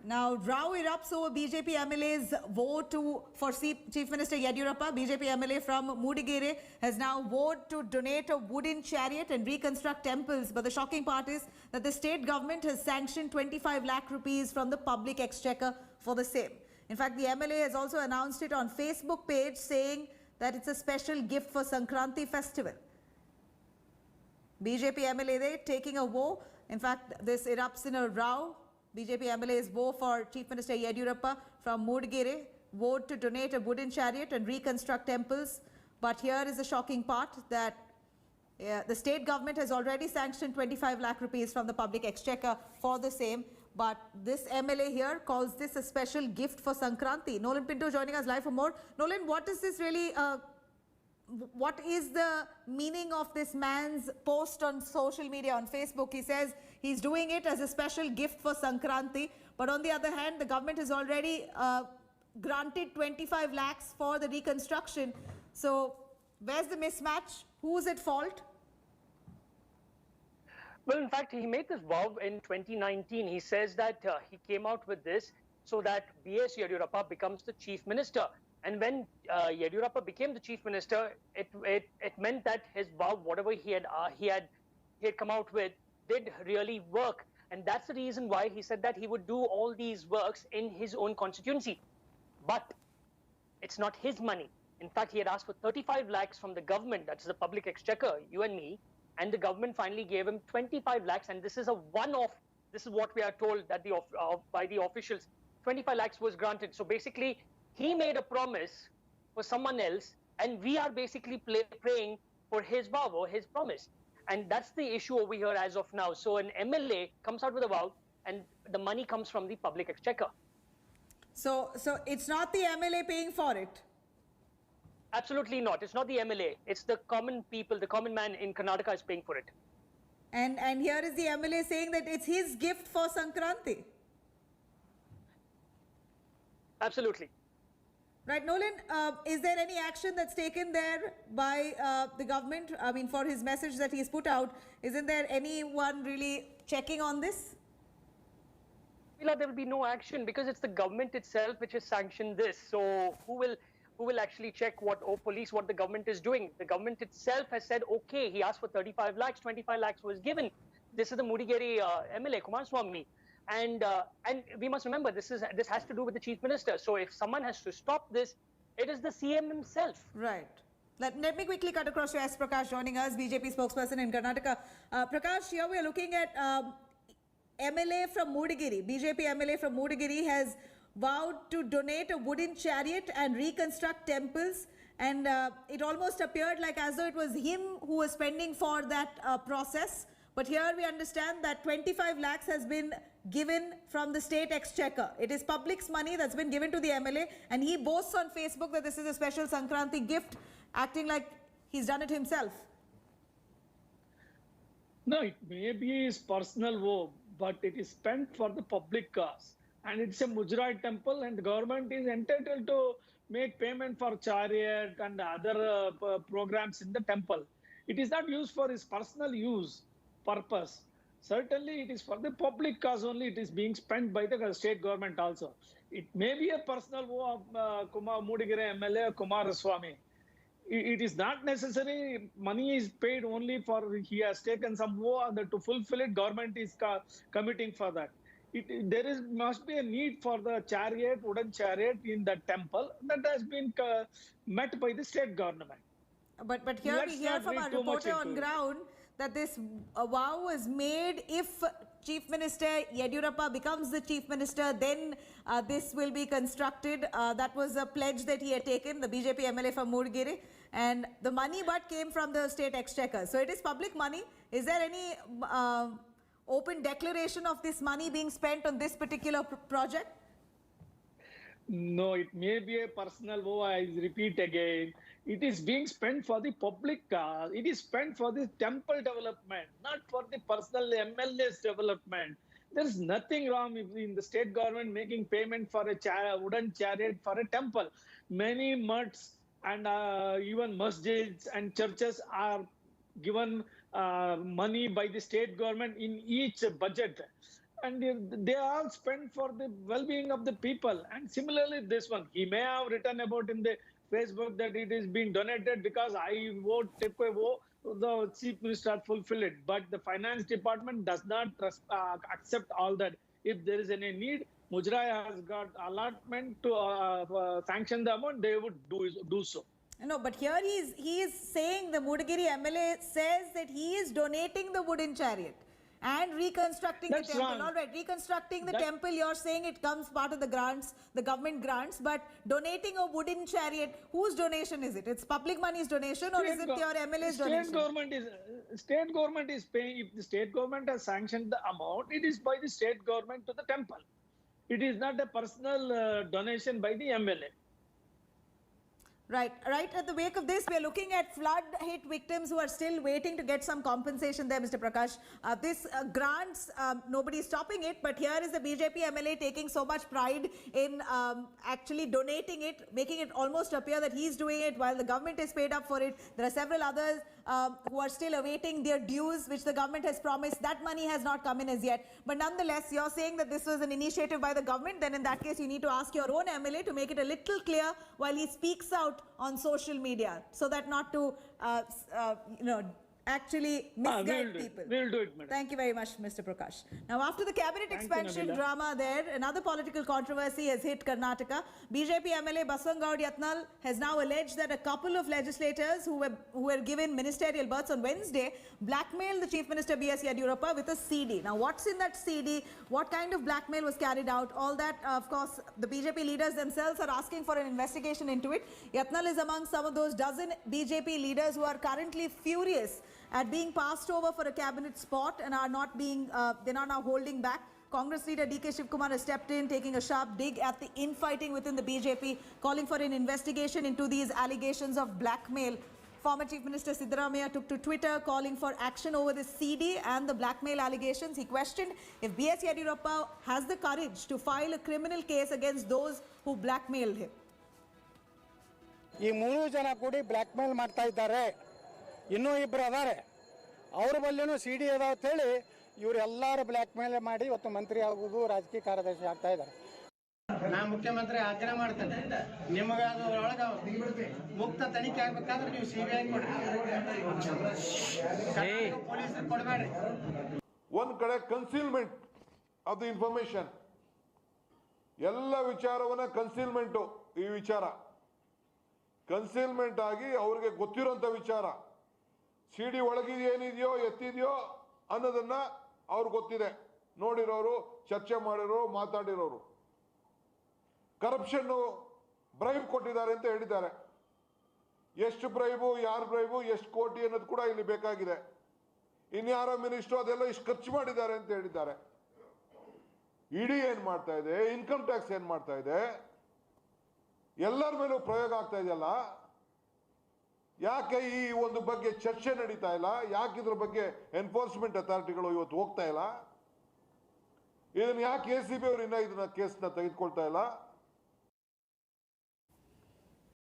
Now, row erupts over BJP MLA's vote for Chief Minister Yediyurappa. BJP MLA from Moodigere has now vowed to donate a wooden chariot and reconstruct temples. But the shocking part is that the state government has sanctioned 25 lakh rupees from the public exchequer for the same. In fact, the MLA has also announced it on Facebook page, saying that it's a special gift for Sankranti festival. BJP MLA there taking a vow. In fact, this erupts in a row. BJP MLA's vow for Chief Minister Yediyurappa from Moodigere, vowed to donate a wooden chariot and reconstruct temples. But here is the shocking part, that the state government has already sanctioned 25 lakh rupees from the public exchequer for the same. But this MLA here calls this a special gift for Sankranti. Nolan Pinto joining us live for more. Nolan, what is this really? What is the meaning of this man's post on social media, on Facebook? He says he's doing it as a special gift for Sankranti. But on the other hand, the government has already granted 25 lakhs for the reconstruction. So where's the mismatch? Who's at fault? Well, in fact, he made this vow in 2019. He says that he came out with this so that B.S. Yediyurappa becomes the chief minister. And when Yediyurappa became the chief minister, it meant that his vow, whatever he had come out with, did really work. And that's the reason why he said that he would do all these works in his own constituency. But it's not his money. In fact, he had asked for 35 lakhs from the government, that's the public exchequer, you and me, and the government finally gave him 25 lakhs. And this is a one-off. This is what we are told that by the officials. 25 lakhs was granted. So basically, he made a promise for someone else, and we are basically praying for his vow or his promise. And that's the issue over here as of now. So an MLA comes out with a vow, and the money comes from the public exchequer. So it's not the MLA paying for it? Absolutely not. It's not the MLA. It's the common people, the common man in Karnataka is paying for it. And here is the MLA saying that it's his gift for Sankranti. Absolutely. Right, Nolan, is there any action that's taken there by the government? I mean, for his message that he's put out, isn't there anyone really checking on this? There will be no action because it's the government itself which has sanctioned this. So who will actually check what the government is doing? The government itself has said, okay, he asked for 35 lakhs, 25 lakhs was given. This is the Moodigere MLA, Kumaraswamy. And we must remember, this has to do with the chief minister. So if someone has to stop this, it is the CM himself. Right. Let me quickly cut across to S. Prakash joining us, BJP spokesperson in Karnataka. Prakash, here we are looking at MLA from Moodigere. BJP MLA from Moodigere has vowed to donate a wooden chariot and reconstruct temples. And it almost appeared like as though it was him who was spending for that process. But here we understand that 25 lakhs has been given from the state exchequer. It is public's money that's been given to the MLA, and he boasts on Facebook that this is a special Sankranti gift, acting like he's done it himself. No, it may be his personal vow, but it is spent for the public cause. And it's a Mujrai temple, and the government is entitled to make payment for chariot and other programs in the temple. It is not used for his personal purpose. Certainly, it is for the public cause only. It is being spent by the state government also. It may be a personal vow of Moodigere MLA Kumaraswamy. It is not necessary. Money is paid only for he has taken some vow to fulfill it. Government is committing for that. There must be a need for the chariot, wooden chariot in the temple that has been met by the state government. But here we hear from a reporter on ground that this vow was made if Chief Minister Yediyurappa becomes the Chief Minister, then this will be constructed. That was a pledge that he had taken, the BJP MLA from Moodigere, and the money but came from the state exchequer. So it is public money. Is there any open declaration of this money being spent on this particular project? No, it may be a personal vow. I repeat again. It is being spent for the public. It is spent for the temple development, not for the personal MLA's development. There is nothing wrong in the state government making payment for a wooden chariot for a temple. Many mutts and even masjids and churches are given money by the state government in each budget. and they are spent for the well-being of the people. And similarly, this one, he may have written about in the Facebook that it is being donated because I vote, take a vote, the chief minister fulfill it. But the finance department does not accept all that. If there is any need, Mujrai has got allotment to sanction the amount, they would do so. No, but here he is saying, the Mudgiri MLA says that he is donating the wooden chariot and reconstructing That's the temple. wrong. All right, reconstructing the temple, you're saying it comes part of the grants, the government grants, but donating a wooden chariot, whose donation is it? It's public money's donation, or is it your MLA's donation? State government is paying. If the state government has sanctioned the amount, it is by the state government to the temple. It is not a personal donation by the MLA. Right at the wake of this, we are looking at flood hit victims who are still waiting to get some compensation there, Mr. Prakash. This grants, nobody is stopping it, but here is the BJP MLA taking so much pride in actually donating it, making it almost appear that he's doing it while the government is paid up for it. There are several others who are still awaiting their dues, which the government has promised. That money has not come in as yet. But nonetheless, you're saying that this was an initiative by the government. Then in that case, you need to ask your own MLA to make it a little clear while he speaks out on social media, so that not to, actually misguide people. We'll do it, madam. Thank you very much, Mr. Prakash. Now, after the cabinet expansion drama there, another political controversy has hit Karnataka. BJP MLA Baswangaud Yatnal has now alleged that a couple of legislators who were given ministerial berths on Wednesday blackmailed the Chief Minister B.S. Yediyurappa with a CD. Now, what's in that CD? What kind of blackmail was carried out? All that, of course, the BJP leaders themselves are asking for an investigation into it. Yatnal is among some of those dozen BJP leaders who are currently furious at being passed over for a cabinet spot and are not being, they're not now holding back. Congress leader D.K. Shivkumar has stepped in, taking a sharp dig at the infighting within the BJP, calling for an investigation into these allegations of blackmail. Former Chief Minister Siddaramaiah took to Twitter calling for action over this CD and the blackmail allegations. He questioned if B.S. Yediyurappa has the courage to file a criminal case against those who blackmailed him. ಈ ಮೂರು ಜನ ಕೂಡಿ black ಮೇಲ್ ಮಾಡ್ತಾ ಇದ್ದಾರೆ. ಇನ್ನೂ ಇಬ್ಬರು ಅದಾರೆ, ಅವ್ರ ಬಲ್ಲಿನೂ ಸಿ ಡಿ ಅದಾವ ಅಂತೇಳಿ ಇವರೆಲ್ಲರೂ ಬ್ಲ್ಯಾಕ್ ಮೇಲ್ ಮಾಡಿ ಇವತ್ತು ಮಂತ್ರಿ ಆಗುವುದು, ರಾಜಕೀಯ ಕಾರ್ಯದರ್ಶಿ ಆಗ್ತಾ ಇದ್ದಾರೆ. ನಾ ಮುಖ್ಯಮಂತ್ರಿ ಆಗ್ರಹ ಮಾಡ್ತೇನೆ, ನಿಮಗೆ ಅದರೊಳಗೆ ಮುಕ್ತ ತನಿಖೆ ಆಗ್ಬೇಕಾದ್ರೆ ನೀವು CBI ಕೊಡ್ರಿ, ಪೊಲೀಸರು ಕೊಡಬೇಡ್ರಿ. ಒಂದು ಕಡೆ ಕನ್ಸೀಲ್ಮೆಂಟ್ ಆಫ್ ದಿ ಇನ್ಫಾರ್ಮೇಶನ್, ಎಲ್ಲ ವಿಚಾರವನ್ನ ಕನ್ಸೀಲ್ಮೆಂಟು, ಈ ವಿಚಾರ ಕನ್ಸೀಲ್ಮೆಂಟ್ ಆಗಿ ಅವ್ರಿಗೆ ಗೊತ್ತಿರೋಂಥ ವಿಚಾರ, CD ಒಳಗಿದೇನಿದೆಯೋ ಎತ್ತಿದೆಯೋ ಅನ್ನೋದನ್ನ ಅವ್ರಿಗೆ ಗೊತ್ತಿದೆ, ನೋಡಿರೋರು, ಚರ್ಚೆ ಮಾಡಿರೋರು, ಮಾತಾಡಿರೋರು. ಕರಪ್ಷನ್ನು ಬ್ರೈಬ್ ಕೊಟ್ಟಿದ್ದಾರೆ ಅಂತ ಹೇಳಿದ್ದಾರೆ. ಎಷ್ಟು ಬ್ರೈಬು, ಯಾರು ಬ್ರೈಬು, ಎಷ್ಟು ಕೋಟಿ ಅನ್ನೋದು ಕೂಡ ಇಲ್ಲಿ ಬೇಕಾಗಿದೆ. ಇನ್ಯಾರೋ ಮಿನಿಸ್ಟ್ರು ಅದೆಲ್ಲ ಇಷ್ಟು ಖರ್ಚು ಮಾಡಿದ್ದಾರೆ ಅಂತ ಹೇಳಿದ್ದಾರೆ. ಇಡಿ ಏನ್ ಮಾಡ್ತಾ ಇದೆ, ಇನ್ಕಮ್ ಟ್ಯಾಕ್ಸ್ ಏನ್ ಮಾಡ್ತಾ ಇದೆ, ಎಲ್ಲರ ಮೇಲೂ ಪ್ರಯೋಗ ಆಗ್ತಾ ಇದೆಯಲ್ಲ. ಯಾಕೆ ಈ ಒಂದು ಬಗ್ಗೆ ಚರ್ಚೆ ನಡೀತಾ ಇಲ್ಲ? ಯಾಕೆ ಇದ್ರ ಬಗ್ಗೆ ಎನ್ಫೋರ್ಸ್ಮೆಂಟ್ ಅಥಾರಿಟಿಗಳು ಇವತ್ತು ಹೋಗ್ತಾ ಇಲ್ಲ? ಇದನ್ನ ಯಾಕೆ ACB ಅವರು ಇನ್ನ ಇದನ್ನ ಕೇಸ್ನ ತೆಗೆದುಕೊಳ್ತಾ ಇಲ್ಲ?